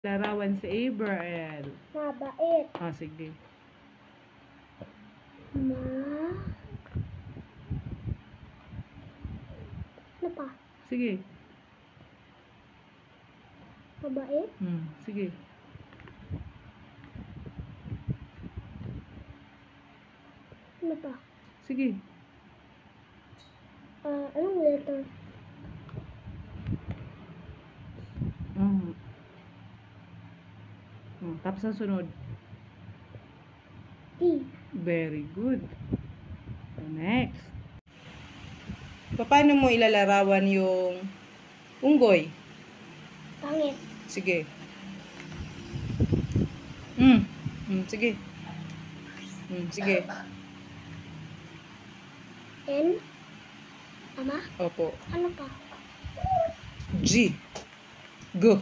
Larawan si Abrael. Mabait. Sige. Ano pa? Sige. Mabait. Sige. Ano pa? Sige. Anong letter? Tapos ang sunod. T. Very good. So, next. Paano mo ilalarawan yung unggoy? Pangit. Sige. Sige. Sige. N. Ama? Opo. Ano pa? G. Go.